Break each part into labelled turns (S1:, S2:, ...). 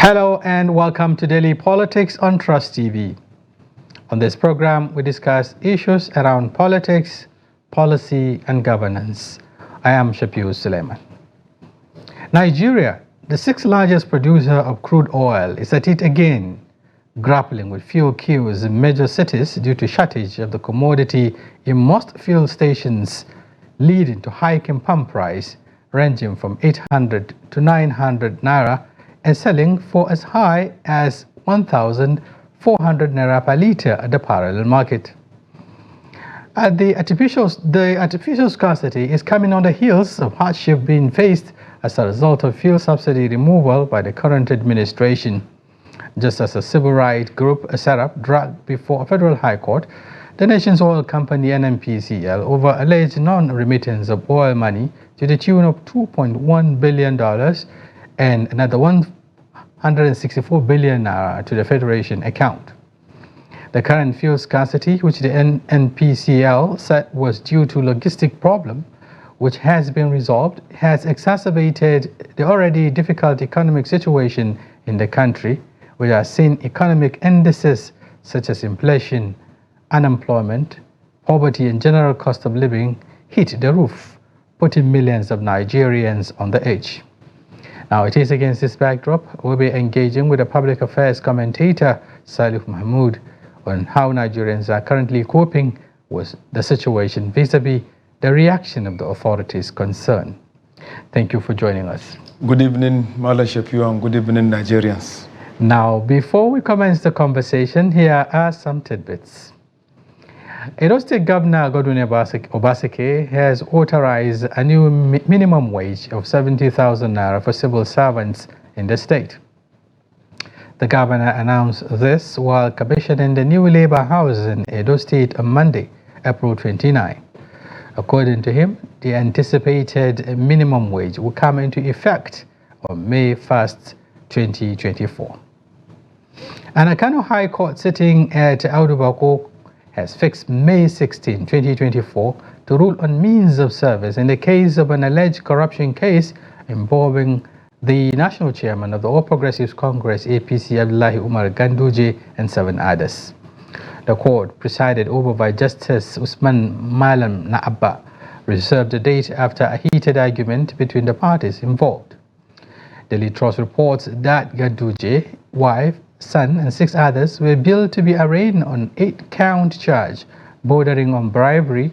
S1: Hello and welcome to Daily Politics on Trust TV. On this program, we discuss issues around politics, policy and governance. I am Shafiu Suleiman. Nigeria, the sixth largest producer of crude oil, is at it again, grappling with fuel queues in major cities due to shortage of the commodity in most fuel stations, leading to hiking pump price ranging from 800 to 900 naira and selling for as high as 1,400 naira per litre at the parallel market. The artificial scarcity is coming on the heels of hardship being faced as a result of fuel subsidy removal by the current administration. Just as a civil rights group set up dragged before a federal high court, the nation's oil company NNPCL over alleged non-remittance of oil money to the tune of $2.1 billion and another 164 billion naira to the Federation account. The current fuel scarcity, which the NNPCL said was due to logistic problem, which has been resolved, has exacerbated the already difficult economic situation in the country, which has seen economic indices such as inflation, unemployment, poverty and general cost of living hit the roof, putting millions of Nigerians on the edge. Now, it is against this backdrop we'll be engaging with a public affairs commentator, Salihu Mahmood, on how Nigerians are currently coping with the situation vis-a-vis the reaction of the authorities concerned. Thank you for joining us.
S2: Good evening, Mala Shafiu, and good evening, Nigerians.
S1: Now, before we commence the conversation, here are some tidbits. Edo State Governor Godwin Obaseki has authorized a new minimum wage of 70,000 naira for civil servants in the state. The governor announced this while commissioning the new labor house in Edo State on Monday, April 29. According to him, the anticipated minimum wage will come into effect on May 1st, 2024. And a Kano High Court sitting at Audubako has fixed May 16, 2024 to rule on means of service in the case of an alleged corruption case involving the national chairman of the All Progressives Congress APC Abdullahi Umar Ganduje and 7 others. The court, presided over by Justice Usman Malam Naabba, reserved the date after a heated argument between the parties involved. Daily Trust reports that Ganduje, wife, son and 6 others were billed to be arraigned on 8-count charge bordering on bribery,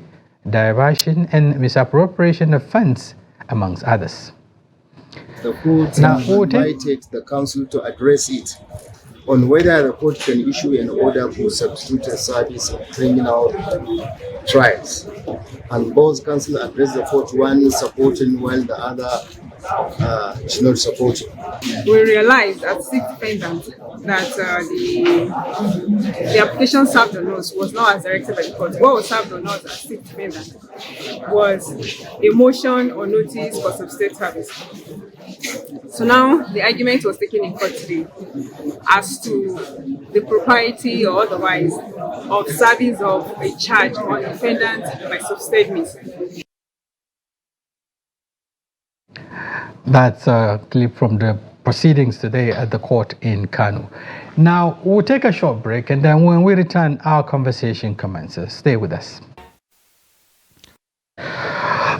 S1: diversion and misappropriation of funds, amongst others.
S3: The court might take the council to address it on whether the court can issue an order for substituted service of criminal trials. And both council address the court, one supporting while the other is not supporting.
S4: We realized as 6 defendants that the application served on us was not as directed by the court. What was served on us as 6 defendants was a motion or notice for substitute service. So now the argument was taken in court today as to the propriety or otherwise of service of a charge on defendant by substitute means.
S1: That's a clip from the proceedings today at the court in Kano. Now, we'll take a short break, and then when we return, our conversation commences. Stay with us.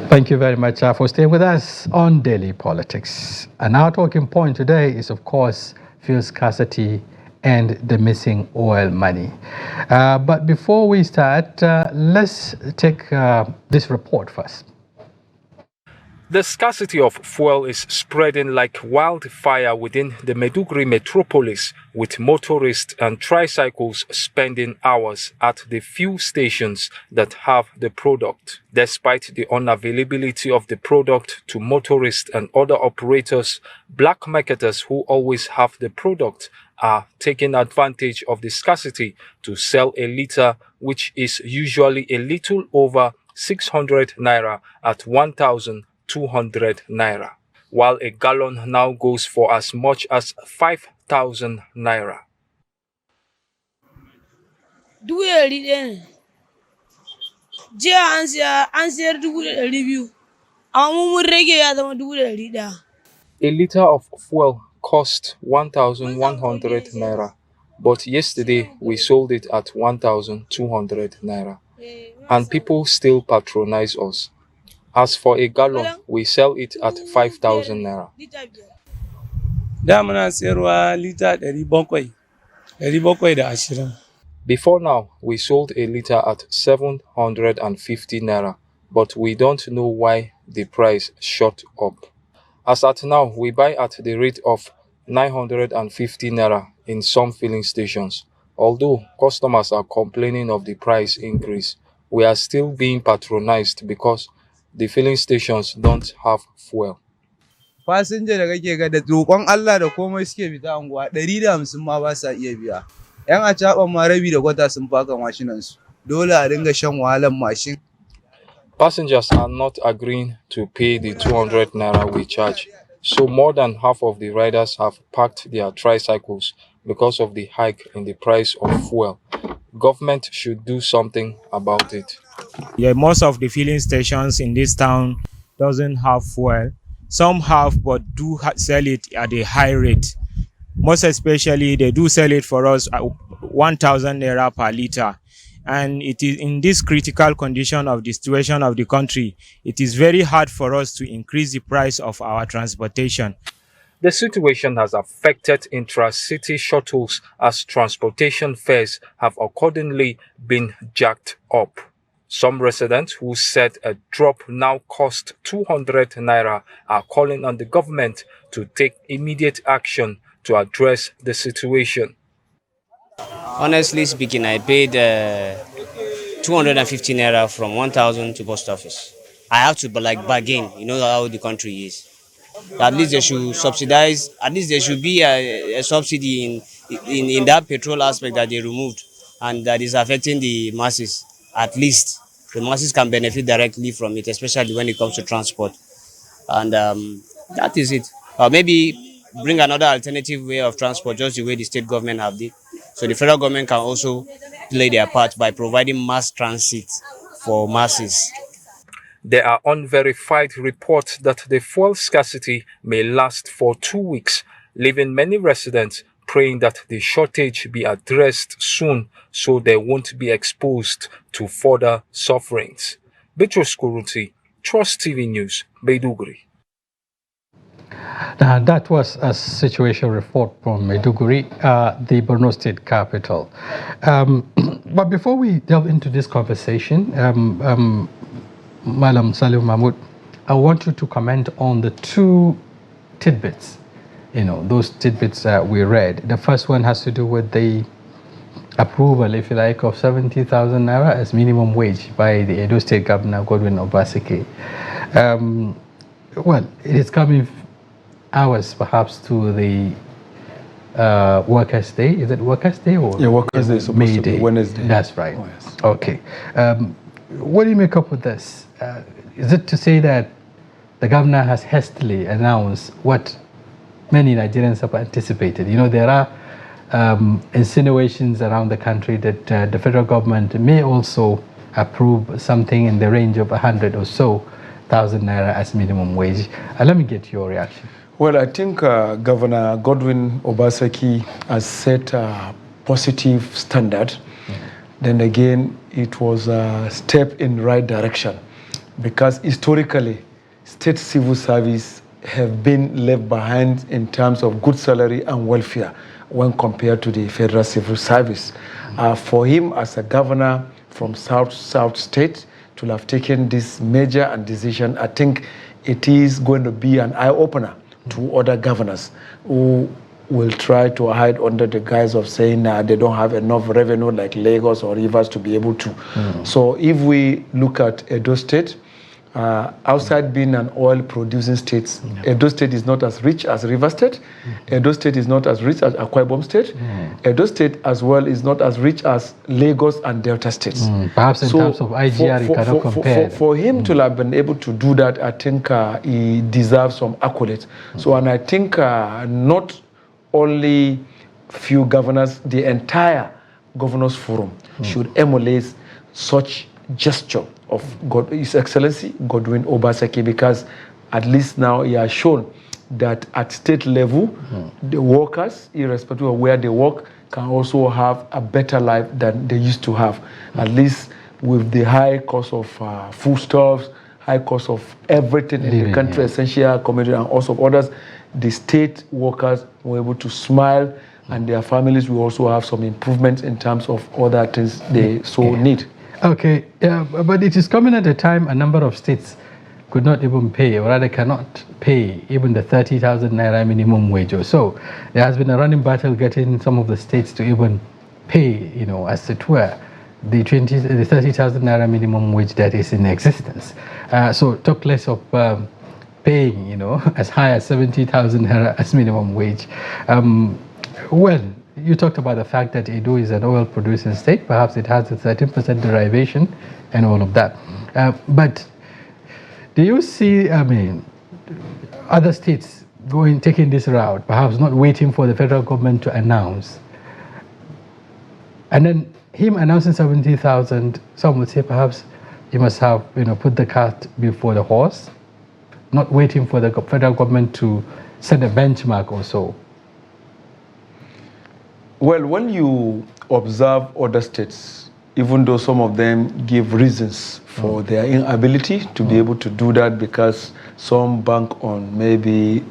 S1: Thank you very much for staying with us on Daily Politics. And our talking point today is, of course, fuel scarcity and the missing oil money. But before we start, let's take this report first.
S5: The scarcity of fuel is spreading like wildfire within the Maiduguri metropolis, with motorists and tricycles spending hours at the fuel stations that have the product. Despite the unavailability of the product to motorists and other operators, black marketers who always have the product are taking advantage of the scarcity to sell a litre, which is usually a little over 600 naira at 1,200 naira, while a gallon now goes for as much as 5,000 naira. A litre of fuel cost 1,100 naira, but yesterday we sold it at 1,200 naira, and people still patronize us. As for a gallon, we sell it at 5,000 naira.
S6: Da muna sayarwa lita 720.
S5: Before now, we sold a liter at 750 naira, but we don't know why the price shot up. As at now, we buy at the rate of 950 naira in some filling stations. Although customers are complaining of the price increase, we are still being patronized because the filling stations don't have fuel.
S6: Fasinja da kake ga da roƙon Allah da komai suke fita unguwa 150 ma ba sa iya biya. Yan acaɓan ma rabi da kwata sun faka mashinansu. Dole a dinga shan wahalan mashin.
S5: Passengers are not agreeing to pay the 200 naira we charge, so more than half of the riders have parked their tricycles because of the hike in the price of fuel. Government should do something about it.
S7: Yeah, most of the filling stations in this town doesn't have fuel. Some have, but do sell it at a high rate. Most especially, they do sell it for us at 1,000 naira per liter. And it is in this critical condition of the situation of the country, it is very hard for us to increase the price of our transportation.
S5: The situation has affected intra-city shuttles as transportation fares have accordingly been jacked up. Some residents who said a drop now cost 200 naira are calling on the government to take immediate action to address the situation.
S8: Honestly speaking, I paid 250 naira from 1,000 to post office. I have to bargain. You know how the country is. At least they should subsidize. At least there should be a subsidy in that petrol aspect that they removed, and that is affecting the masses. At least the masses can benefit directly from it, especially when it comes to transport. And that is it. Or maybe bring another alternative way of transport, just the way the state government have did. So the federal government can also play their part by providing mass transit for masses.
S5: There are unverified reports that the fuel scarcity may last for 2 weeks, leaving many residents praying that the shortage be addressed soon so they won't be exposed to further sufferings. Bitrus Kuruti, Trust TV News, Maiduguri.
S1: Now, that was a situation report from Maiduguri, the Borno State capital. But before we delve into this conversation, Madam Salihu Mahmood, I want you to comment on the two tidbits, those tidbits we read. The first one has to do with the approval, if you like, of 70,000 naira as minimum wage by the Edo State Governor, Godwin Obaseki. Well, it is coming hours perhaps to the Workers' Day. Is it Workers' Day or
S2: Workers' Day is supposed to be Wednesday.
S1: That's right.
S2: Oh, yes.
S1: Okay. What do you make up with this? Is it to say that the governor has hastily announced what many Nigerians have anticipated? There are insinuations around the country that the federal government may also approve something in the range of 100 or so thousand naira as minimum wage. Let me get your reaction.
S2: Well, I think Governor Godwin Obaseki has set a positive standard. Then again, it was a step in the right direction because historically, state civil service have been left behind in terms of good salary and welfare when compared to the federal civil service. For him as a governor from South State to have taken this measure and decision, I think it is going to be an eye-opener to other governors who will try to hide under the guise of saying they don't have enough revenue like Lagos or Rivers to be able to. So if we look at Edo State, outside being an oil-producing state, Edo State is not as rich as Rivers State. Edo State is not as rich as Akwa Ibom State. Edo State as well is not as rich as Lagos and Delta States.
S1: Perhaps in terms of IGR, you cannot compare.
S2: For him to have been able to do that, I think he deserves some accolades. So, and I think not only few governors, the entire governors forum should emulate such gesture of His Excellency Godwin Obaseki, because at least now he has shown that at state level, the workers, irrespective of where they work, can also have a better life than they used to have. At least with the high cost of foodstuffs, high cost of everything in the country, essential commodity and also others, the state workers were able to smile, and their families will also have some improvements in terms of other things they need.
S1: Okay, but it is coming at a time a number of states could not even pay, or rather cannot pay, even the 30,000 naira minimum wage or so. There has been a running battle getting some of the states to even pay, as it were, the 30,000 naira minimum wage that is in existence. So talk less of paying, as high as 70,000 naira as minimum wage. Well, you talked about the fact that Edo is an oil-producing state. Perhaps it has a 13% derivation and all of that. But do you see, other states taking this route, perhaps not waiting for the federal government to announce? And then him announcing 70,000, some would say perhaps he must have, put the cart before the horse, not waiting for the federal government to set a benchmark or so.
S2: Well, when you observe other states, even though some of them give reasons for their inability to be able to do that, because some bank on maybe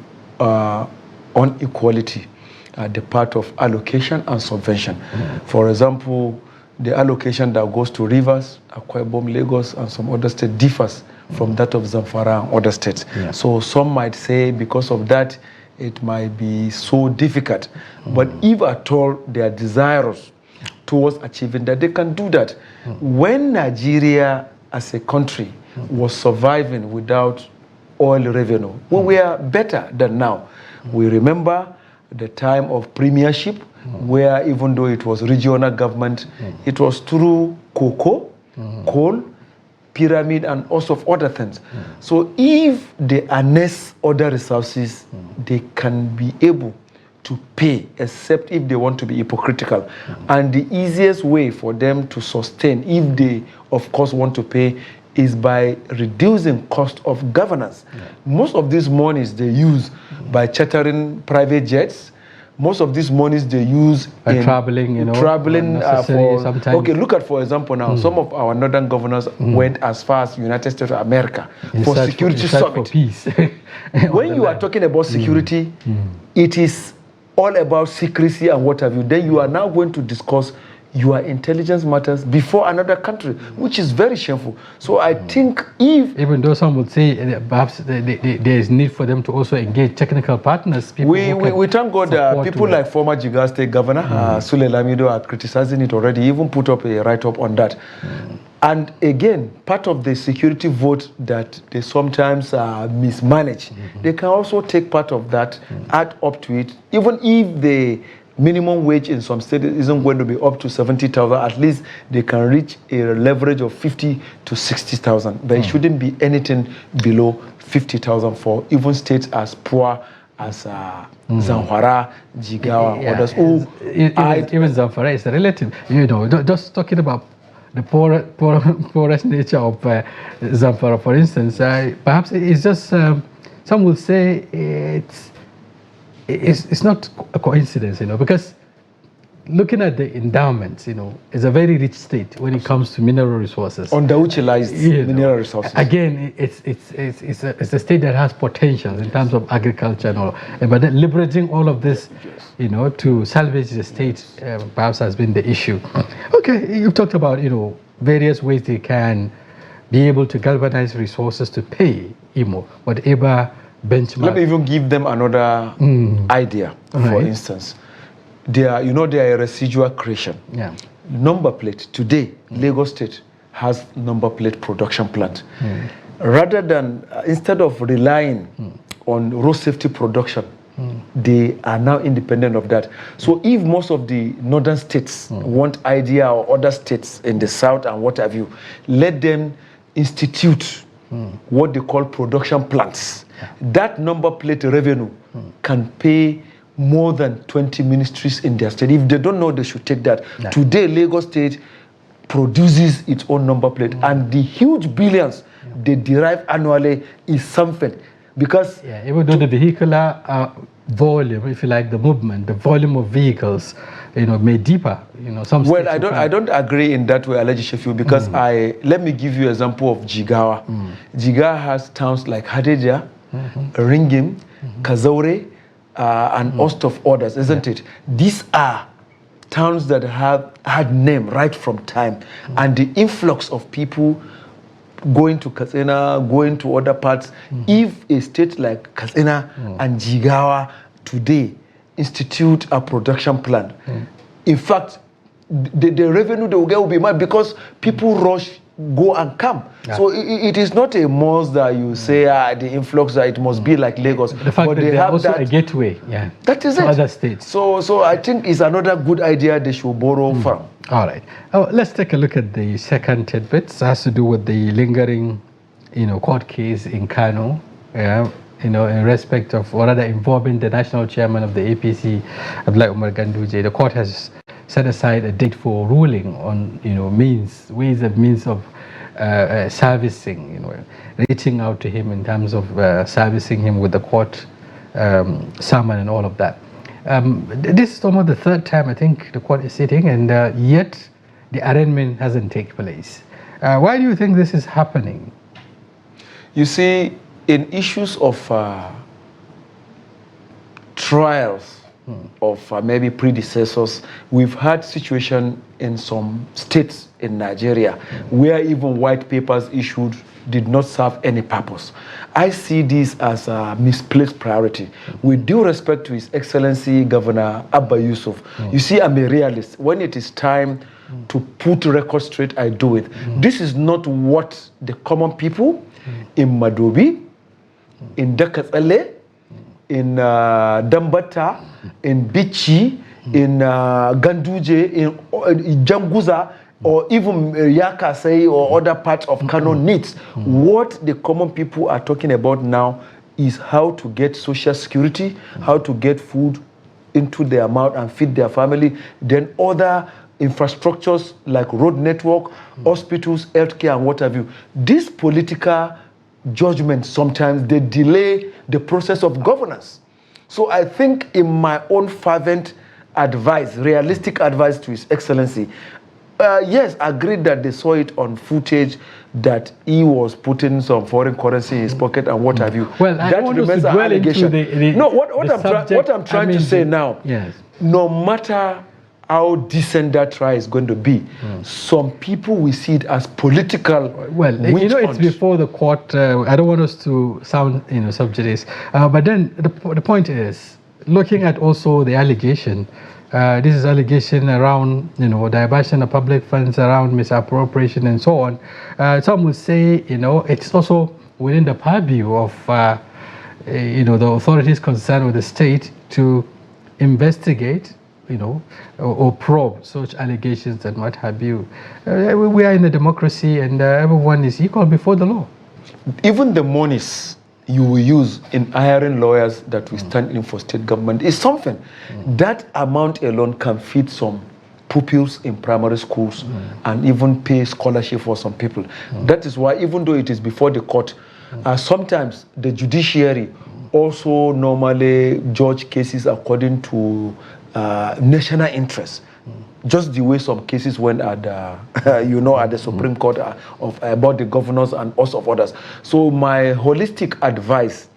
S2: inequality at the part of allocation and subvention. For example, the allocation that goes to Rivers, Akwa Ibom, Lagos, and some other states differs from that of Zamfara and other states. So some might say because of that, it might be so difficult. But if at all they are desirous towards achieving that, they can do that. When Nigeria as a country was surviving without oil revenue, we were better than now. We remember the time of premiership, where even though it was regional government, it was through cocoa, coal, pyramid, and also of other things. So if they harness other resources, they can be able to pay, except if they want to be hypocritical. And the easiest way for them to sustain, if they of course want to pay, is by reducing cost of governance. Most of these monies they use by chartering private jets. Most of these monies they use in traveling, sometimes. Okay, look at, for example, now some of our northern governors went as far as United States of America for security summit. For peace. When you are talking about security, it is all about secrecy and what have you. Then you are now going to discuss your intelligence matters before another country, which is very shameful. So I think if... Even though some would say perhaps there is need for them to also engage technical partners. We thank God people like former Jigawa State Governor Sule Lamido are criticizing it already, even put up a write-up on that. And again, part of the security vote that they sometimes mismanage, they can also take part of that, add up to it, even if the minimum wage in some states isn't going to be up to 70,000, at least they can reach a leverage of 50 to 60,000. But it shouldn't be anything below 50,000 for even states as poor as Zamfara, Jigawa, others.
S1: Even Zamfara is relative. Just talking about the poorest nature of Zamfara, for instance, perhaps it's just, some will say it's not a coincidence, because looking at the endowments, it's a very rich state when it comes to mineral resources. Underutilized mineral resources. Again, it's a state that has potential in terms of agriculture and all. But then leveraging all of this, to salvage the state, perhaps has been the issue. Okay, you've talked about, various ways they can be able to galvanize resources to pay IMO, whatever benchmark. Let me even give them another idea. For instance, they are a residual creation. Number plate today, Lagos State has number plate production plant. Rather than instead of relying on road safety production, they are now independent of that. So if most of the northern states want idea, or other states in the south and what have you, let them institute what they call production plants. That number plate revenue can pay more than 20 ministries in their state. If they don't know, they should take that. Today, Lagos State produces its own number plate, and the huge billions they derive annually is something.
S2: because
S1: yeah, even though the vehicular volume, if you like, the movement, the volume of vehicles, may deeper. Some.
S2: Well, I don't agree in that way, Alhaji Shafiu, because let me give you an example of Jigawa. Jigawa has towns like Hadejia, Ringim, Kazaure, and host of others, isn't it? These are towns that have had name right from time, and the influx of people going to Katsina, going to other parts. If a state like Katsina and Jigawa today institute a production plan, in fact, the revenue they will get will be mad because people rush, go and come. Yeah. So it is not a must that you say the influx that it must be like Lagos.
S1: The fact
S2: but
S1: that
S2: they have
S1: also
S2: that,
S1: a gateway,
S2: that is
S1: to
S2: it.
S1: Other states.
S2: So I think it's another good idea they should borrow from.
S1: All right. Let's take a look at the second tidbit. It has to do with the lingering, court case in Kano. In respect of, or rather involving the national chairman of the APC, Abdullahi Umar Ganduje. The court has set aside a date for ruling on, ways and means of servicing, reaching out to him in terms of servicing him with the court summon and all of that. This is almost the third time I think the court is sitting, and yet the arraignment hasn't taken place. Why do you think this is happening?
S2: You see, in issues of trials of maybe predecessors, we've had situation in some states in Nigeria where even white papers issued did not serve any purpose. I see this as a misplaced priority. With due respect to His Excellency Governor Abba Yusuf, you see, I'm a realist. When it is time to put record straight, I do it. This is not what the common people in Madobi, in Dakatsale, in Dambata, in Bichi, in Ganduje, in Janguza, or even Yakasei or other parts of Kano needs. What the common people are talking about now is how to get social security, how to get food into their mouth and feed their family, then other infrastructures like road network, hospitals, healthcare, and what have you. This political judgment, sometimes they delay the process of governance. So I think in my own fervent advice, realistic advice to His Excellency, yes, agreed that they saw it on footage that he was putting some foreign currency in his pocket and what have you.
S1: Well, that remains an allegation.
S2: What I'm trying to say now, yes, no matter how decent that trial is going to be, some people will see it as political.
S1: Well, it's before the court. I don't want us to sound, subjudice. But then the point is, looking at also the allegation, this is allegation around, diversion of public funds, around misappropriation and so on. Some would say, it's also within the purview of, the authorities concerned with the state to investigate, or probe such allegations and what have you. We are in a democracy and everyone is equal before the law.
S2: Even the monies you will use in hiring lawyers that will stand in for state government is something. That amount alone can feed some pupils in primary schools and even pay scholarship for some people. That is why, even though it is before the court, sometimes the judiciary also normally judge cases according to national interest. Just the way some cases went at the Supreme Court about the governors and also of others. So my holistic advice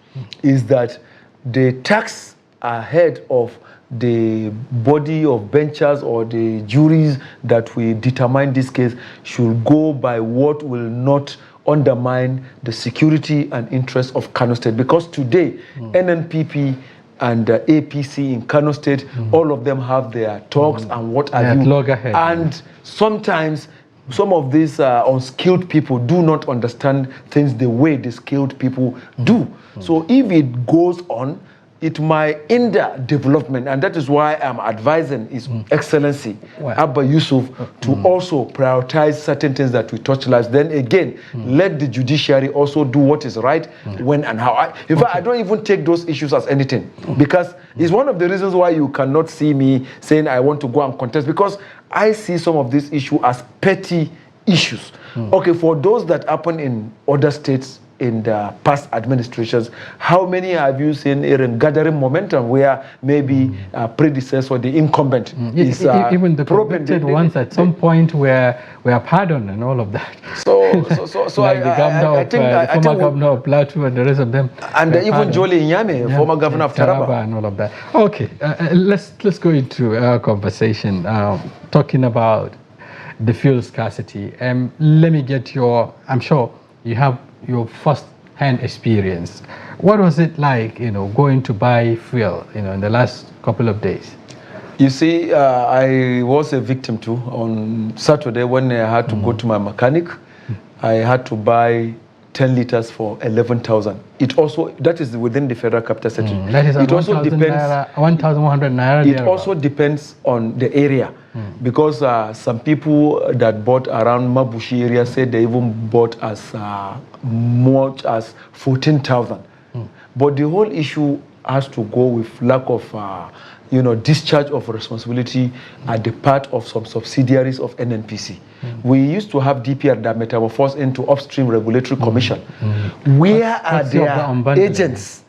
S2: is that the tax ahead of the body of benchers or the juries that will determine this case should go by what will not undermine the security and interest of Kano State. Because today, NNPP and APC in Kano State, all of them have their talks and what have you. And sometimes some of these unskilled people do not understand things the way the skilled people do. So if it goes on, it might hinder development, and that is why I'm advising His Excellency Abba Yusuf to also prioritize certain things that we touch lives. Then again, let the judiciary also do what is right, when and how. In fact, I don't even take those issues as anything, because it's one of the reasons why you cannot see me saying I want to go and contest, because I see some of these issues as petty issues. Okay, for those that happen in other states, in the past administrations? How many have you seen in gathering momentum where maybe predecessor, the incumbent, is
S1: even the convicted ones at some point were pardoned and all of that.
S2: So
S1: like the former governor of Plateau and the rest of them,
S2: and even Jolie Nyame, former governor of Taraba,
S1: and all of that. Okay, let's go into our conversation talking about the fuel scarcity. Let me get your. I'm sure you have your first-hand experience. What was it like, going to buy fuel, in the last couple of days?
S2: You see, I was a victim too. On Saturday, when I had to go to my mechanic, I had to buy 10 liters for 11,000. That is within the Federal Capital City.
S1: That is
S2: it also depends.
S1: 1,100 naira.
S2: It also depends on the area, because some people that bought around Mabushi area said they even bought as much as 14,000. But the whole issue has to go with lack of discharge of responsibility at the part of some subsidiaries of NNPC. We used to have DPR that metamorphosed into Upstream Regulatory Commission. Where are their agents?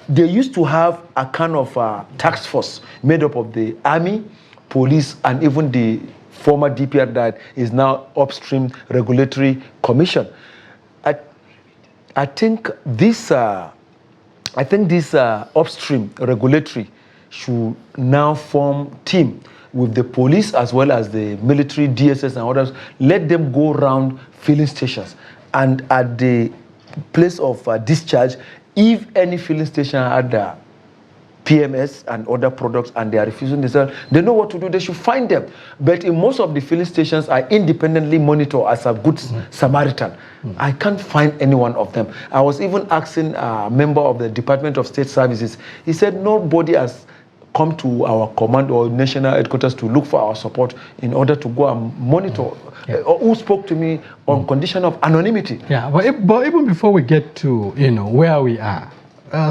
S2: They used to have a kind of task force made up of the army, police, and even the former DPR that is now Upstream Regulatory Commission. I think this Upstream Regulatory should now form team with the police as well as the military, DSS and others. Let them go around filling stations, and at the place of discharge, if any filling station had the PMS and other products and they are refusing to sell, they know what to do. They should find them. But in most of the filling stations are independently monitored as a good Samaritan. I can't find any one of them. I was even asking a member of the Department of State Services. He said nobody has come to our command or national headquarters to look for our support in order to go and monitor, or who spoke to me on condition of anonymity.
S1: Yeah, but even before we get to where we are,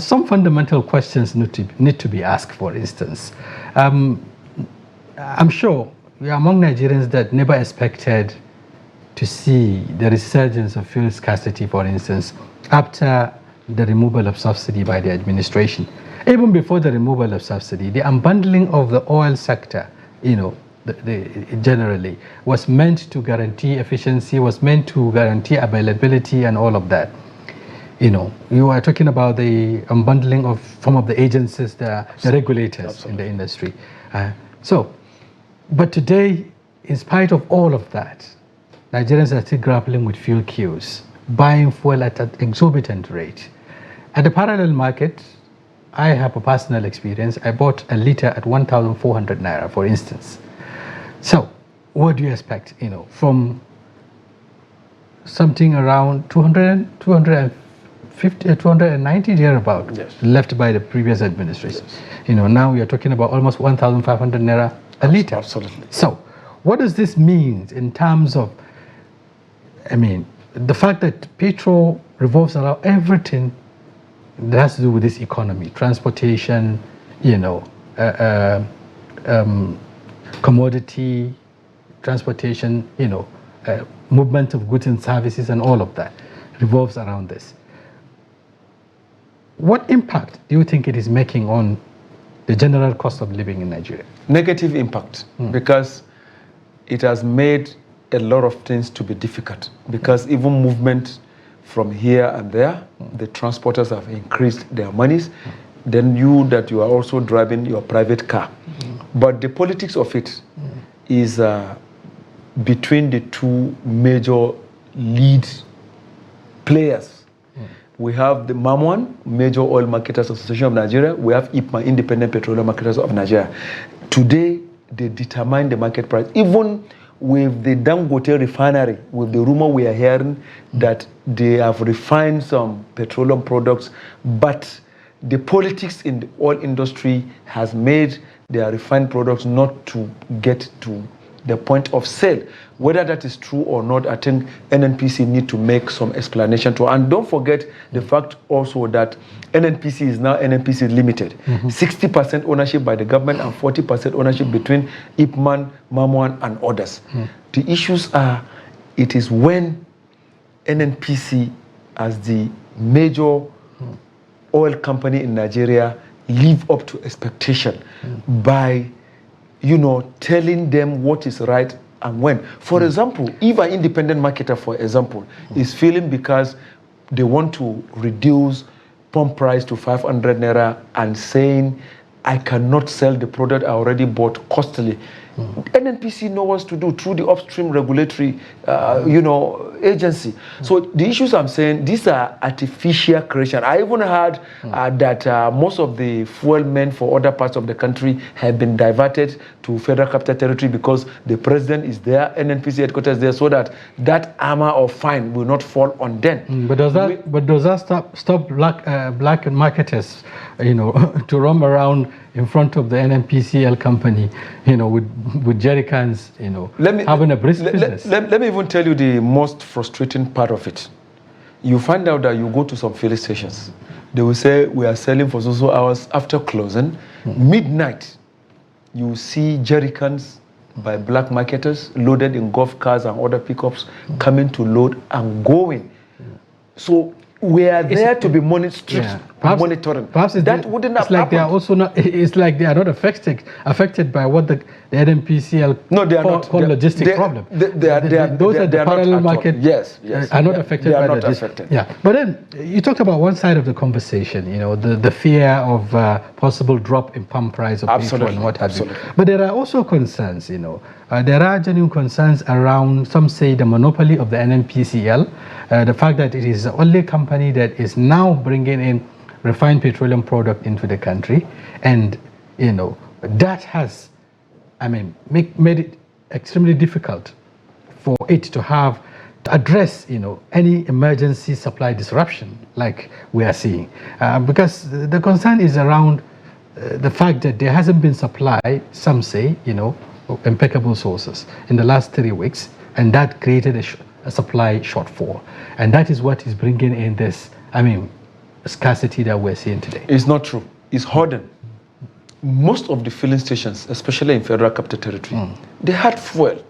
S1: some fundamental questions need to be asked. For instance, I'm sure we are among Nigerians that never expected to see the resurgence of fuel scarcity, for instance, after the removal of subsidy by the administration. Even before the removal of subsidy, the unbundling of the oil sector, generally, was meant to guarantee efficiency, was meant to guarantee availability and all of that. You are talking about the unbundling of some of the agencies, the regulators. Absolutely. In the industry. But today, in spite of all of that, Nigerians are still grappling with fuel queues, buying fuel at an exorbitant rate. At the parallel market, I have a personal experience. I bought a liter at 1,400 naira, for instance. So, what do you expect, from something around 290 thereabout, left by the previous administration? Yes. Now we are talking about almost 1,500 naira a liter.
S2: Absolutely.
S1: So, what does this mean in terms of, the fact that petrol revolves around everything that has to do with this economy, transportation, commodity, transportation, movement of goods and services and all of that revolves around this. What impact do you think it is making on the general cost of living in Nigeria?
S2: Negative impact, because it has made a lot of things to be difficult, because even movement from here and there, the transporters have increased their monies. Then you are also driving your private car. But the politics of it is between the two major lead players. We have the MAMWAN, Major Oil Marketers Association of Nigeria. We have IPMA, Independent Petroleum Marketers of Nigeria. Today, they determine the market price. Even with the Dangote refinery, with the rumor we are hearing that they have refined some petroleum products, but the politics in the oil industry has made their refined products not to get to the point of sale. Whether that is true or not, I think NNPC need to make some explanation to. And don't forget the fact also that NNPC is now NNPC Limited. 60% ownership by the government and 40% ownership between IPMAN, MAMWAN and others. The issues are, it is when NNPC as the major oil company in Nigeria live up to expectation by, telling them what is right and when. For example, if an independent marketer, for example, is feeling because they want to reduce pump price to 500 naira and saying, I cannot sell the product I already bought costly. NNPC knows what to do through the upstream regulatory, agency. So the issues I'm saying, these are artificial creation. I even heard that most of the fuel men for other parts of the country have been diverted to Federal Capital Territory because the president is there, NNPC headquarters there, so that armor of fine will not fall on them.
S1: But does that stop black marketers, to roam around in front of the NNPCL company, with jerry cans, having a brisk business?
S2: Let me even tell you the most frustrating part of it. You find out that you go to some filling stations. They will say, we are selling for so hours after closing. Midnight, you see jerry cans by black marketers loaded in golf cars and other pickups coming to load and going. So we are there to be monitoring.
S1: Perhaps
S2: that wouldn't have
S1: like
S2: happened.
S1: They are also not. It's like they are not affected by what the NNPCL called logistic problem. Those are the parallel market.
S2: Yes,
S1: are not affected by logistics. Yeah, but then you talked about one side of the conversation. The fear of possible drop in pump price of petrol and what have you. But there are also concerns. There are genuine concerns around. Some say the monopoly of the NNPCL, the fact that it is the only company that is now bringing in refined petroleum product into the country, and that has, made it extremely difficult for it to address any emergency supply disruption like we are seeing, because the concern is around the fact that there hasn't been supply. Some say impeccable sources in the last 3 weeks, and that created a supply shortfall, and that is what is bringing in this scarcity that we're seeing today.
S2: It's not true. It's hoarding. Most of the filling stations, especially in Federal Capital Territory, they had fuel.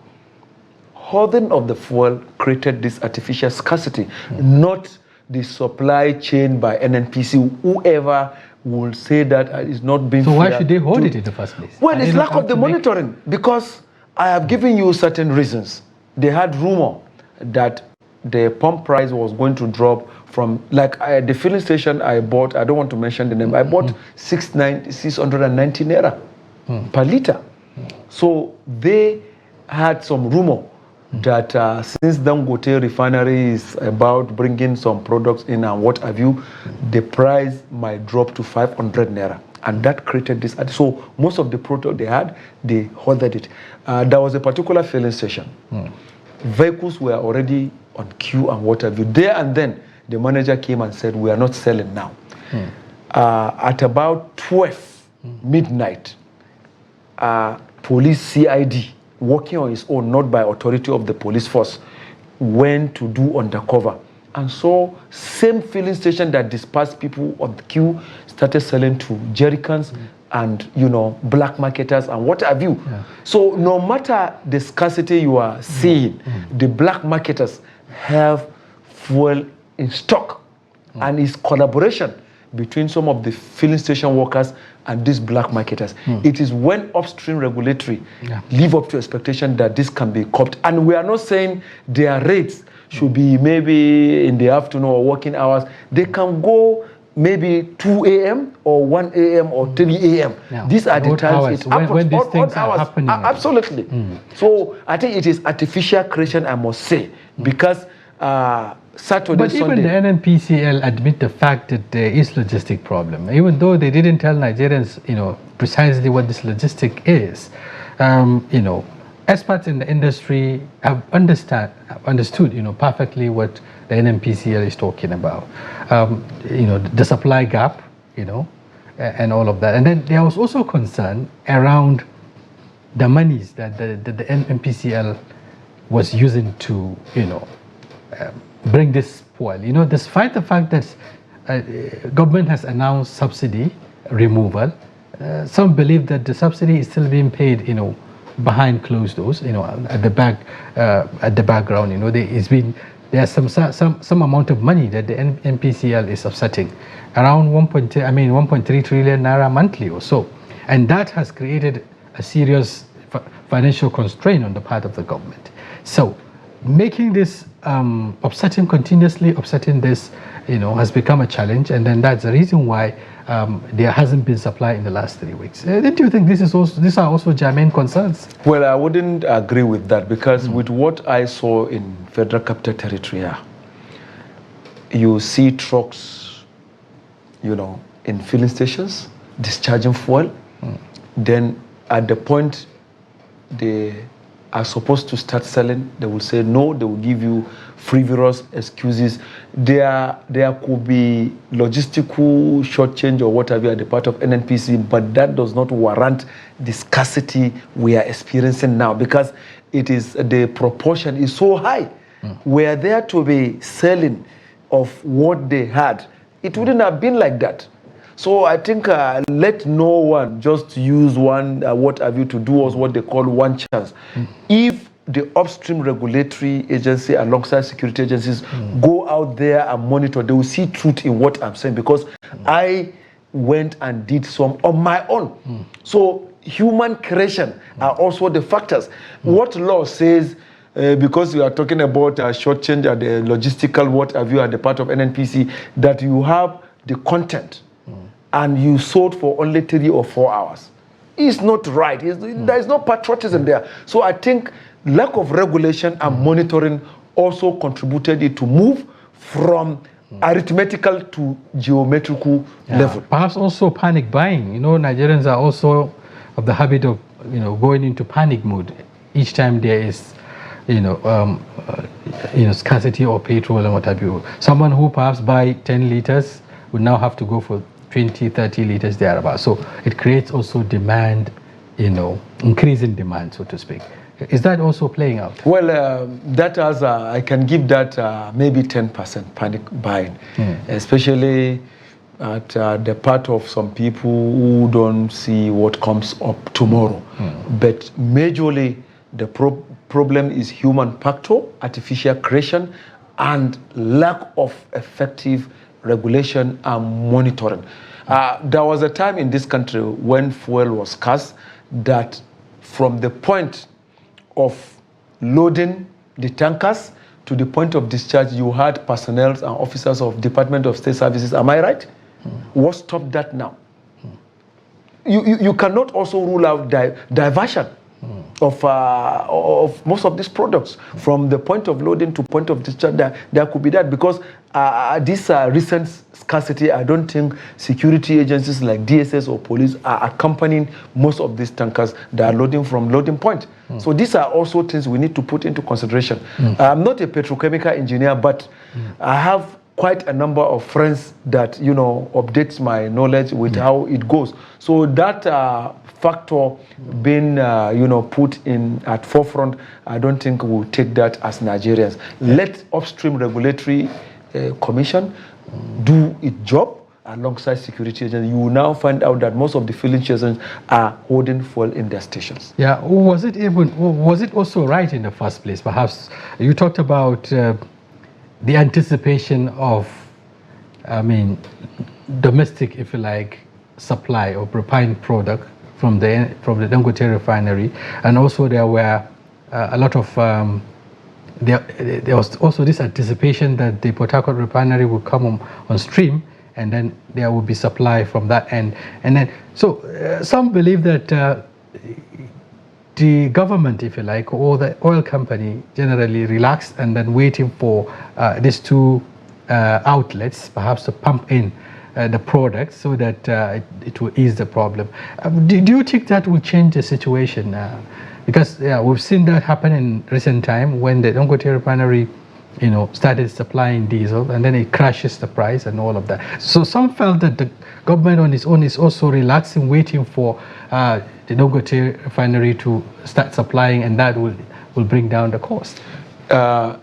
S2: Hoarding of the fuel created this artificial scarcity, not the supply chain by NNPC. Whoever will say that is not being
S1: fair. So why should they hoard it in the first place?
S2: Well, it's lack of the monitoring, because I have given you certain reasons. They had rumor that the pump price was going to drop from, the filling station I bought, I don't want to mention the name, I bought 690 naira per liter. So they had some rumor that since Dangote refinery is about bringing some products in and what have you, the price might drop to 500 naira. And that created this. So most of the product they had, they hoarded it. There was a particular filling station. Vehicles were already on queue and what have you. There and then, the manager came and said, we are not selling now. At about 12 midnight, police CID, working on his own, not by authority of the police force, went to do undercover. And so, same filling station that dispersed people on the queue started selling to jerry cans and, black marketers and what have you. So, no matter the scarcity you are seeing, the black marketers have fuel in stock, and it's collaboration between some of the filling station workers and these black marketers. It is when upstream regulatory live up to expectation that this can be copped. And we are not saying their rates should be maybe in the afternoon or working hours. They can go maybe 2 a.m. or 1 a.m. or 3 a.m. These are the times
S1: when these things are happening.
S2: Absolutely. So I think it is artificial creation, I must say, because Saturday,
S1: but
S2: Sunday.
S1: Even the NNPCL admit the fact that there is logistic problem, even though they didn't tell Nigerians, precisely what this logistic is. Experts in the industry have understood, perfectly what the NNPCL is talking about. The supply gap, and all of that. And then there was also concern around the monies that the NNPCL was using to, bring this fuel. Despite the fact that government has announced subsidy removal, some believe that the subsidy is still being paid, behind closed doors, at the background. It's been there's some amount of money that the NPCL is offsetting, around 1.3 trillion naira monthly or so, and that has created a serious financial constraint on the part of the government. So making this continuously offsetting this, has become a challenge, and then that's the reason why there hasn't been supply in the last 3 weeks. Do you think these are also germane concerns?
S2: Well, I wouldn't agree with that, because with what I saw in Federal Capital Territory, you see trucks, in filling stations, discharging fuel. Then at the point they are supposed to start selling, they will say no, they will give you frivolous excuses. There could be logistical shortchange or whatever at the part of NNPC, but that does not warrant the scarcity we are experiencing now, because the proportion is so high. Were there to be selling of what they had, it wouldn't have been like that. So I think let no one just use one to do us what they call one chance. If the upstream regulatory agency alongside security agencies go out there and monitor, they will see truth in what I'm saying, because I went and did some on my own. So human creation are also the factors. What law says, because you are talking about a short change at the logistical at the part of NNPC, that you have the content and you sold for only 3 or 4 hours. It's not right. There is no patriotism there. So I think lack of regulation and monitoring also contributed it to move from arithmetical to geometrical level.
S1: Perhaps also panic buying. Nigerians are also of the habit of going into panic mode each time there is scarcity or petrol and what have you. Someone who perhaps buy 10 liters would now have to go for 20, 30 liters thereabouts. So it creates also demand, increasing demand, so to speak. Is that also playing out?
S2: Well, that has, I can give that maybe 10% panic buying, especially at the part of some people who don't see what comes up tomorrow. But majorly, the problem is human factor, artificial creation, and lack of effective regulation and monitoring. There was a time in this country when fuel was scarce, that from the point of loading the tankers to the point of discharge, you had personnel and officers of Department of State Services. Am I right? What stopped that now? You cannot also rule out diversion of most of these products from the point of loading to point of discharge. There could be that, because this recent scarcity, I don't think security agencies like DSS or police are accompanying most of these tankers that are loading from loading point. So these are also things we need to put into consideration. I'm not a petrochemical engineer, but I have quite a number of friends that updates my knowledge with how it goes. So that factor being put in at forefront, I don't think we'll take that as Nigerians. Let upstream regulatory commission do its job alongside security agents. You will now find out that most of the filling stations are holding fuel in their stations.
S1: Yeah, was it also right in the first place? Perhaps you talked about the anticipation of, domestic, if you like, supply of refined product from the Dangote refinery, and also there were a lot of there was also this anticipation that the Port Harcourt refinery would come on stream, and then there would be supply from that end. And then, so some believe that the government, if you like, or the oil company generally relaxed and then waiting for these two outlets perhaps to pump in the product so that it will ease the problem. Do you think that will change the situation? Because we've seen that happen in recent time when the Dangote refinery started supplying diesel, and then it crashes the price and all of that. So some felt that the government on its own is also relaxing, waiting for the Dangote refinery to start supplying, and that will bring down the cost.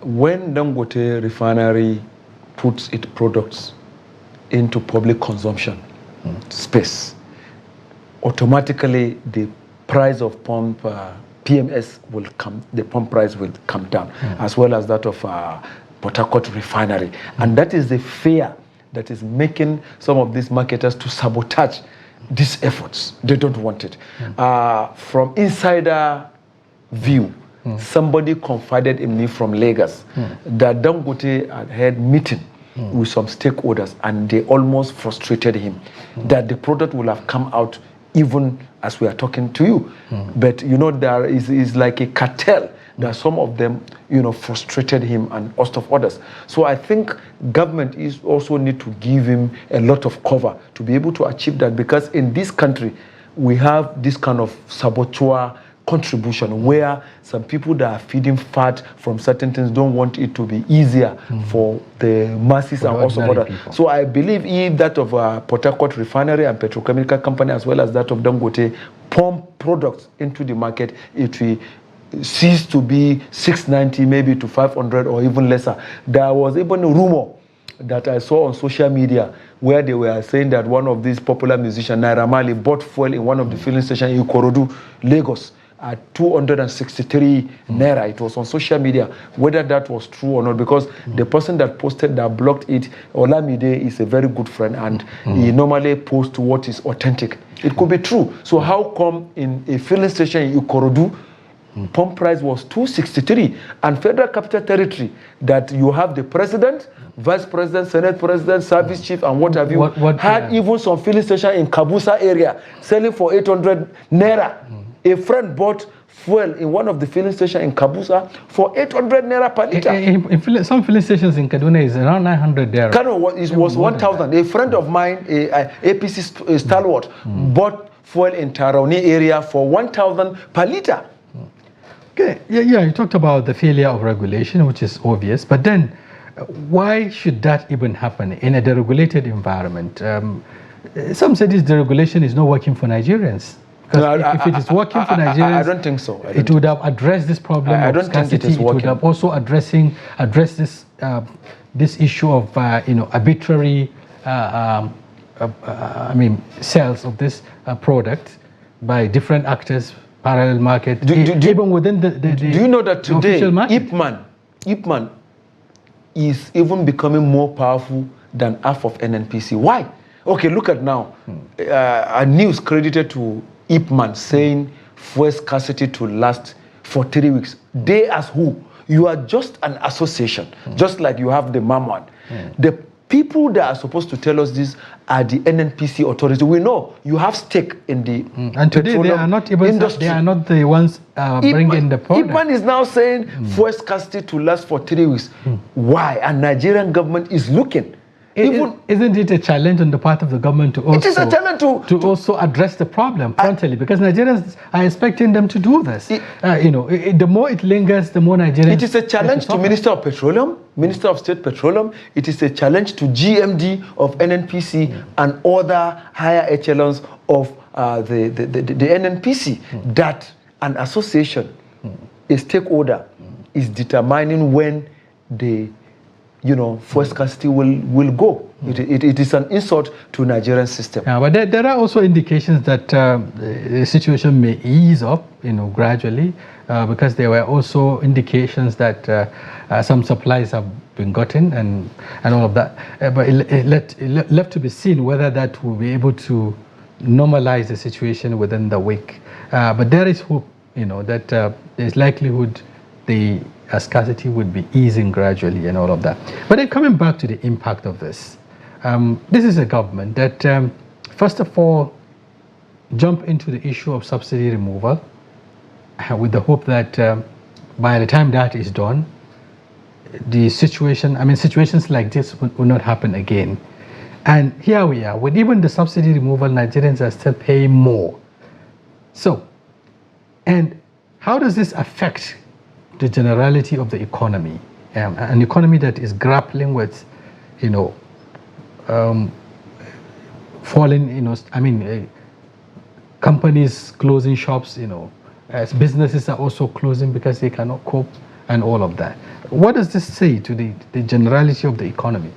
S2: When Dangote refinery puts its products into public consumption space, automatically the price of PMS will come, the pump price will come down, as well as that of Port Harcourt refinery. And that is the fear that is making some of these marketers to sabotage these efforts. They don't want it. From insider view, somebody confided in me from Lagos that Dangote had meeting with some stakeholders, and they almost frustrated him that the product will have come out even as we are talking to you. But there is like a cartel that some of them frustrated him and host of others. So I think government is also need to give him a lot of cover to be able to achieve that, because in this country we have this kind of saboteur contribution where some people that are feeding fat from certain things don't want it to be easier for the masses and also others. People. So I believe that of Port Harcourt refinery and petrochemical company, as well as that of Dangote, pump products into the market, it will cease to be 690 maybe to 500 or even lesser. There was even a rumor that I saw on social media where they were saying that one of these popular musicians, Naira Marley, bought fuel in one of the filling stations in Ikorodu, Lagos, at 263 naira. It was on social media. Whether that was true or not, because the person that posted that blocked it, Olamide, is a very good friend, and he normally posts what is authentic. It could be true. So how come in a filling station in Ikorodu, pump price was 263, and Federal Capital Territory, that you have the president, vice president, senate president, service chief, and what have you, had even some filling station in Kabusa area selling for 800 naira. A friend bought fuel in one of the filling stations in Kabusa for 800 naira per liter.
S1: Some filling stations in Kaduna is around 900 naira.
S2: Kano was 1,000. A friend of mine, a APC stalwart, bought fuel in Tarauni area for 1,000 per liter.
S1: Okay, yeah, you talked about the failure of regulation, which is obvious, but then why should that even happen in a deregulated environment? Some say this deregulation is not working for Nigerians. Because if it is working for Nigerians,
S2: I don't think so.
S1: It would have addressed this problem of scarcity. It would have also addressed this this issue of arbitrary sales of this product by different actors, parallel market, even within the do
S2: you know that today
S1: Ipman
S2: is even becoming more powerful than half of NNPC? Why? Okay, look at now. A news credited to Ipman saying fuel scarcity to last for 3 weeks. They as who? You are just an association, just like you have the Mamwan. The people that are supposed to tell us this are the NNPC authority. We know you have stake in the
S1: and today they are not even industry. They are not the ones bringing the product.
S2: Ipman is now saying fuel scarcity to last for 3 weeks. Why? And Nigerian government is looking.
S1: Isn't it a challenge on the part of the government to also,
S2: it is a challenge to
S1: also address the problem frontally? Because Nigerians are expecting them to do this. The more it lingers, the more Nigerians...
S2: It is a challenge to Minister of Petroleum, Minister of State Petroleum. It is a challenge to GMD of NNPC and other higher echelons of the NNPC that an association, a stakeholder, is determining when the fuel scarcity will go. It is an insult to Nigerian system.
S1: Yeah, but there are also indications that the situation may ease up, gradually, because there were also indications that some supplies have been gotten and all of that. But it left to be seen whether that will be able to normalize the situation within the week. But there is hope, that there's likelihood the scarcity would be easing gradually and all of that. But then coming back to the impact of this, this is a government that, first of all, jump into the issue of subsidy removal with the hope that by the time that is done, the situations like this will not happen again. And here we are, with even the subsidy removal, Nigerians are still paying more. So, and how does this affect the generality of the economy, an economy that is grappling with, falling, companies closing shops, as businesses are also closing because they cannot cope and all of that. What does this say to the generality of the economy?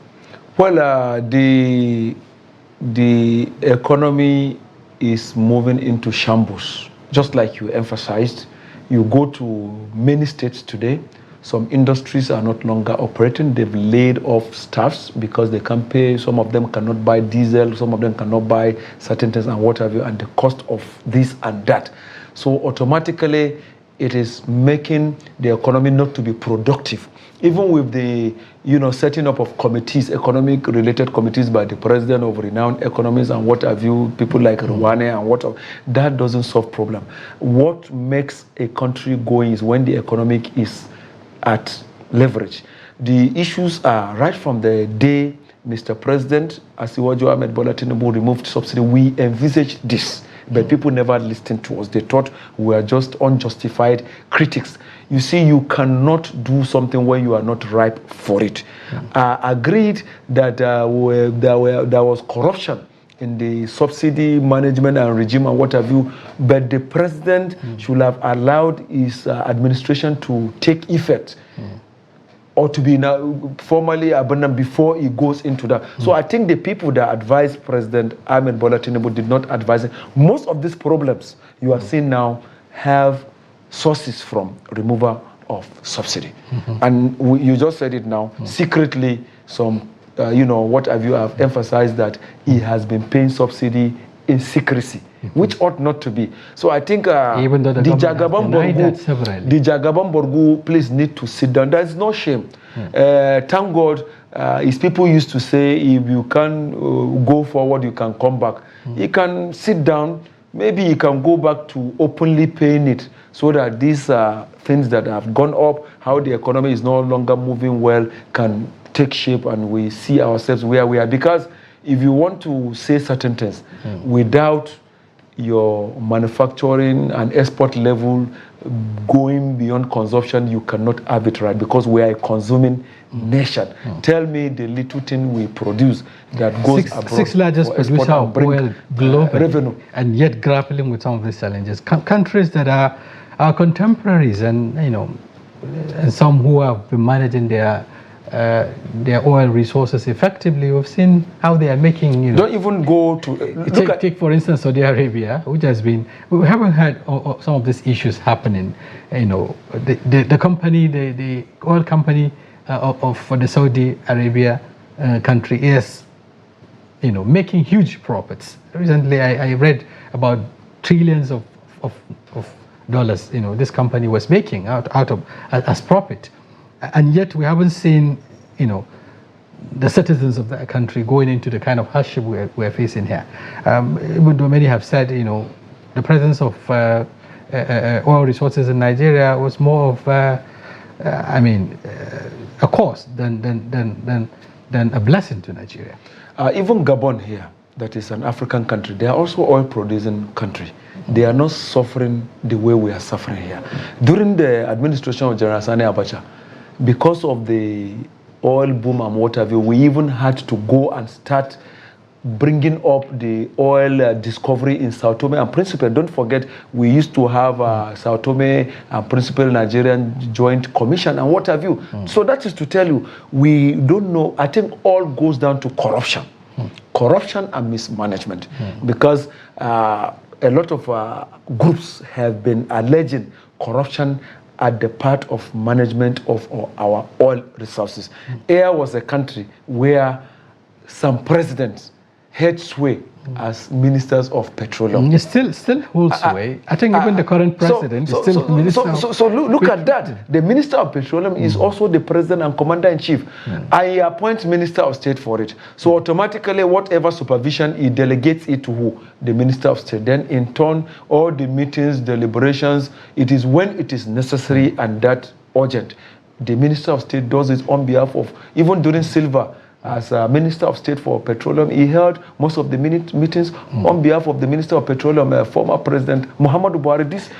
S2: Well, the economy is moving into shambles, just like you emphasized. You go to many states today, Some industries are not longer operating. They've laid off staffs because they can't pay. Some of them cannot buy diesel. Some of them cannot buy certain things and what have you, and the cost of this and that. So automatically, it is making the economy not to be productive. Even with the setting up of committees, economic related committees by the president of renowned economists and what have you, people like Rwane and what, that doesn't solve problem. What makes a country going is when the economic is at leverage. The issues are right from the day Mr. President Asiwaju Ahmed Bola Tinubu removed subsidy, we envisaged this. But people never listened to us. They thought we were just unjustified critics. You see, you cannot do something when you are not ripe for it. Agreed that there was corruption in the subsidy management and regime and what have you, but the president should have allowed his administration to take effect. Or to be now formally abandoned before he goes into that. So I think the people that advised President Ahmed Bola Tinubu did not advise him. Most of these problems you are seeing now have sources from removal of subsidy. And you just said it now, secretly some, what have you have emphasized that he has been paying subsidy in secrecy, which ought not to be. So I think
S1: even though the Jagaban
S2: Borgu, please need to sit down. There is no shame. Thank God, his people used to say, if you can go forward, you can come back. He can sit down. Maybe he can go back to openly paying it, so that these things that have gone up, how the economy is no longer moving well, can take shape and we see ourselves where we are. Because if you want to say certain things without your manufacturing and export level going beyond consumption, you cannot have it right, because we are a consuming nation. Tell me the little thing we produce that goes abroad.
S1: Sixth largest producer of oil globally, revenue, and yet grappling with some of these challenges. Countries that are our contemporaries, and and some who have been managing their oil resources effectively. We've seen how they are making.
S2: Don't even go to
S1: take for instance Saudi Arabia, which has been. We haven't had some of these issues happening. The company, the oil company for the Saudi Arabia country is, making huge profits. Recently, I read about trillions of dollars. This company was making out of as profit. And yet we haven't seen, the citizens of that country going into the kind of hardship we're facing here. Even though many have said, the presence of oil resources in Nigeria was more of, a cost than a blessing to Nigeria.
S2: Even Gabon here, that is an African country, they are also oil-producing country. They are not suffering the way we are suffering here. During the administration of General Sani Abacha, because of the oil boom and what have you, we even had to go and start bringing up the oil discovery in Sao Tome and Principe. Don't forget, we used to have Sao Tome and Principe Nigerian Joint Commission and what have you. So that is to tell you, we don't know. I think all goes down to corruption. Corruption and mismanagement. Because a lot of groups have been alleging corruption at the part of management of our oil resources. Air was a country where some presidents had sway as ministers of petroleum.
S1: It still holds sway. I think even the current president is still minister.
S2: So look at that. The minister of petroleum is also the president and commander-in-chief. I appoint minister of state for it. So automatically, whatever supervision, he delegates it to who? The minister of state. Then in turn, all the meetings, deliberations, it is when it is necessary and that urgent. The minister of state does it on behalf of, even during Silva, as a Minister of State for Petroleum, he held most of the meetings on behalf of the Minister of Petroleum, former President Muhammadu Buhari. This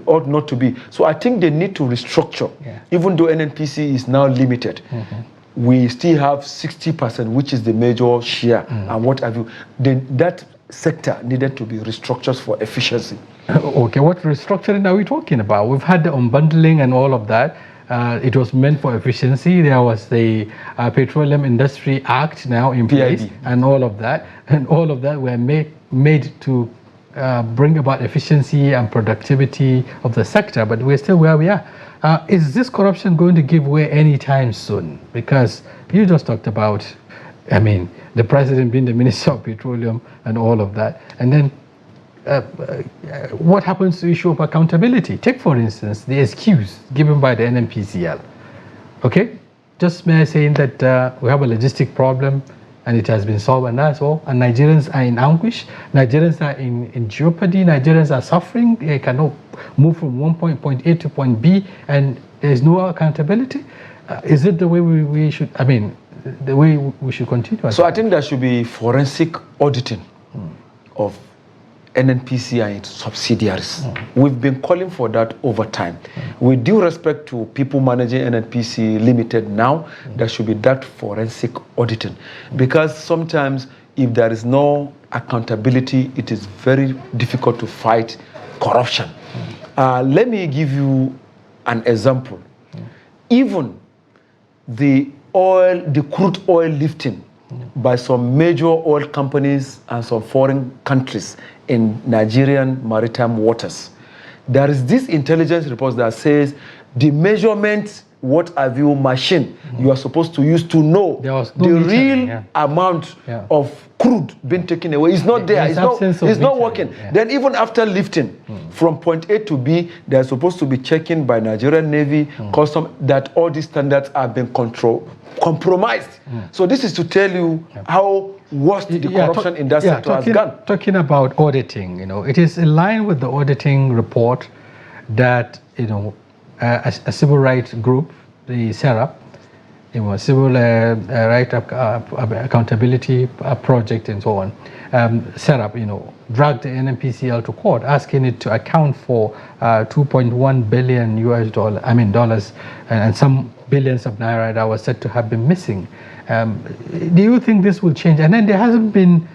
S2: ought not to be. So I think they need to restructure. Even though NNPC is now limited, we still have 60%, which is the major share, and what have you. Then that sector needed to be restructured for efficiency.
S1: Okay, what restructuring are we talking about? We've had the unbundling and all of that. It was meant for efficiency. There was the Petroleum Industry Act now in place, and all of that were made to bring about efficiency and productivity of the sector, but we're still where we are. Is this corruption going to give way anytime soon? Because you just talked about, I mean, the president being the Minister of Petroleum and all of that. And then what happens to the issue of accountability? Take, for instance, the excuse given by the NNPCL. Okay? Just may saying that we have a logistic problem and it has been solved, and that's all. And Nigerians are in anguish. Nigerians are in jeopardy. Nigerians are suffering. They cannot move from point A to point B, and there's no accountability. Is it the way we should, I mean, the way we should continue?
S2: So I think there should be forensic auditing of NNPC and its subsidiaries. We've been calling for that over time. With due respect to people managing NNPC Limited now, there should be that forensic auditing. Because sometimes if there is no accountability, it is very difficult to fight corruption. Let me give you an example. Even the crude oil lifting by some major oil companies and some foreign countries in Nigerian maritime waters. There is this intelligence report that says the measurement, what have you, machine you are supposed to use to know the real amount of crude being taken away is not there. It's not working. Then even after lifting from point A to B, they're supposed to be checking by Nigerian Navy, custom, that all these standards are being compromised. So this is to tell you how worst the corruption in that sector has gone.
S1: Talking about auditing, you know, it is in line with the auditing report that, you know, a civil rights group, the SERAP, you know, Civil Right Accountability Project and so on, SERAP, you know, dragged the NNPCL to court, asking it to account for 2.1 billion dollars, and some billions of naira that was said to have been missing. Do you think this will change? And then there hasn't been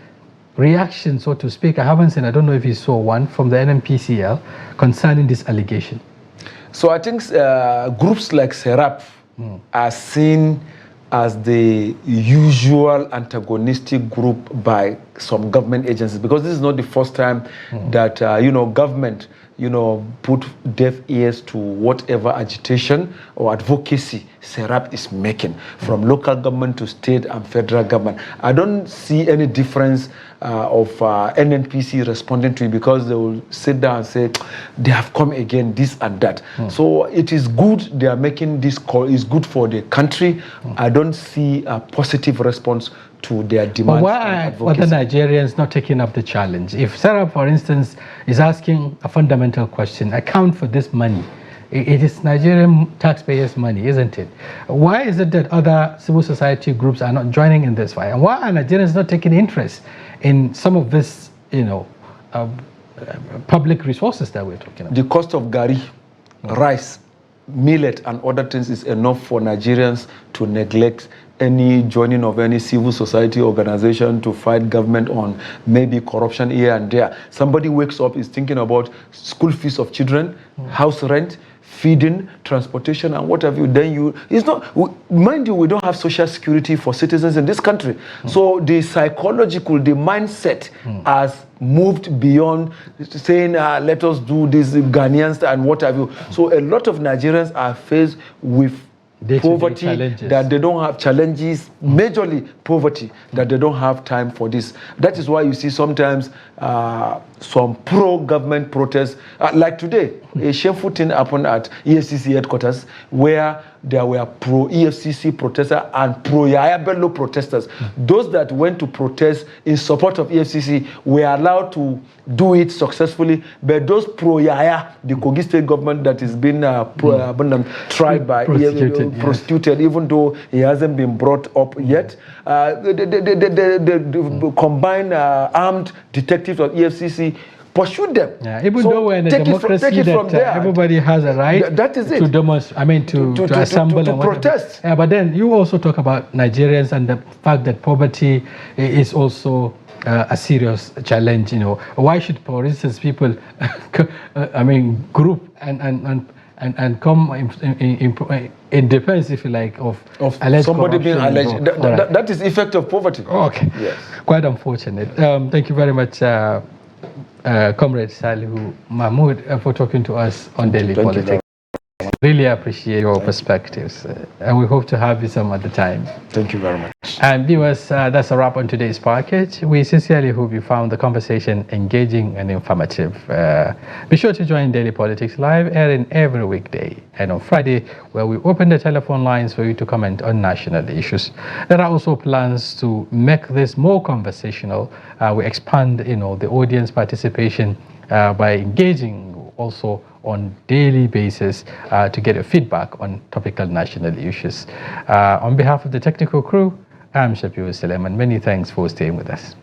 S1: reaction, so to speak. I haven't seen, I don't know if you saw one from the NNPCL concerning this allegation.
S2: So I think groups like SERAP are seen as the usual antagonistic group by some government agencies, because this is not the first time that government put deaf ears to whatever agitation or advocacy SERAP is making, from local government to state and federal government. I don't see any difference of NNPC responding to it, because they will sit down and say, they have come again, this and that. So it is good they are making this call. It's good for the country. I don't see a positive response to their demands. But
S1: why are other Nigerians not taking up the challenge? If SERAP, for instance, is asking a fundamental question, account for this money. It is Nigerian taxpayers' money, isn't it? Why is it that other civil society groups are not joining in this fight? And why are Nigerians not taking interest in some of this, public resources that we're talking about?
S2: The cost of gari, rice, millet, and other things is enough for Nigerians to neglect any joining of any civil society organization to fight government on maybe corruption here and there. Somebody wakes up, is thinking about school fees of children, house rent, feeding, transportation, and what have you. Then mind you, we don't have social security for citizens in this country. So the psychological, the mindset has moved beyond saying, let us do this, Ghanaians and what have you. So a lot of Nigerians are faced with poverty, that they don't have challenges, majorly poverty, that they don't have time for this. That is why you see sometimes some pro-government protests. Like today, a shameful thing happened at EFCC headquarters, where there were pro-EFCC protesters and pro-Yaya Bello protesters. Those that went to protest in support of EFCC were allowed to do it successfully, but those pro-Yaya, the Kogi state government that is being tried by prostituted, even though he hasn't been brought up yet, the combined armed detectives of EFCC pursued them.
S1: Yeah, even though we're in a democracy that everybody has a right
S2: that is
S1: to demonstrate, to assemble and
S2: protest.
S1: Yeah, but then you also talk about Nigerians and the fact that poverty is also a serious challenge. Why should, for instance, people, group and come in defense, if you like, of alleged
S2: somebody being alleged? That is effect of poverty.
S1: Okay.
S2: Yes.
S1: Quite unfortunate. Thank you very much, Comrade Salihu Mahmood, for talking to us on Daily Politics. Really appreciate your perspectives, and we hope to have you some other time.
S2: Thank you very much.
S1: And viewers, that's a wrap on today's package. We sincerely hope you found the conversation engaging and informative. Be sure to join Daily Politics Live, airing every weekday and on Friday, where we open the telephone lines for you to comment on national issues. There are also plans to make this more conversational. We expand, the audience participation by engaging also on daily basis to get a feedback on topical national issues. On behalf of the technical crew, I'm Shapiu Suleiman. Many thanks for staying with us.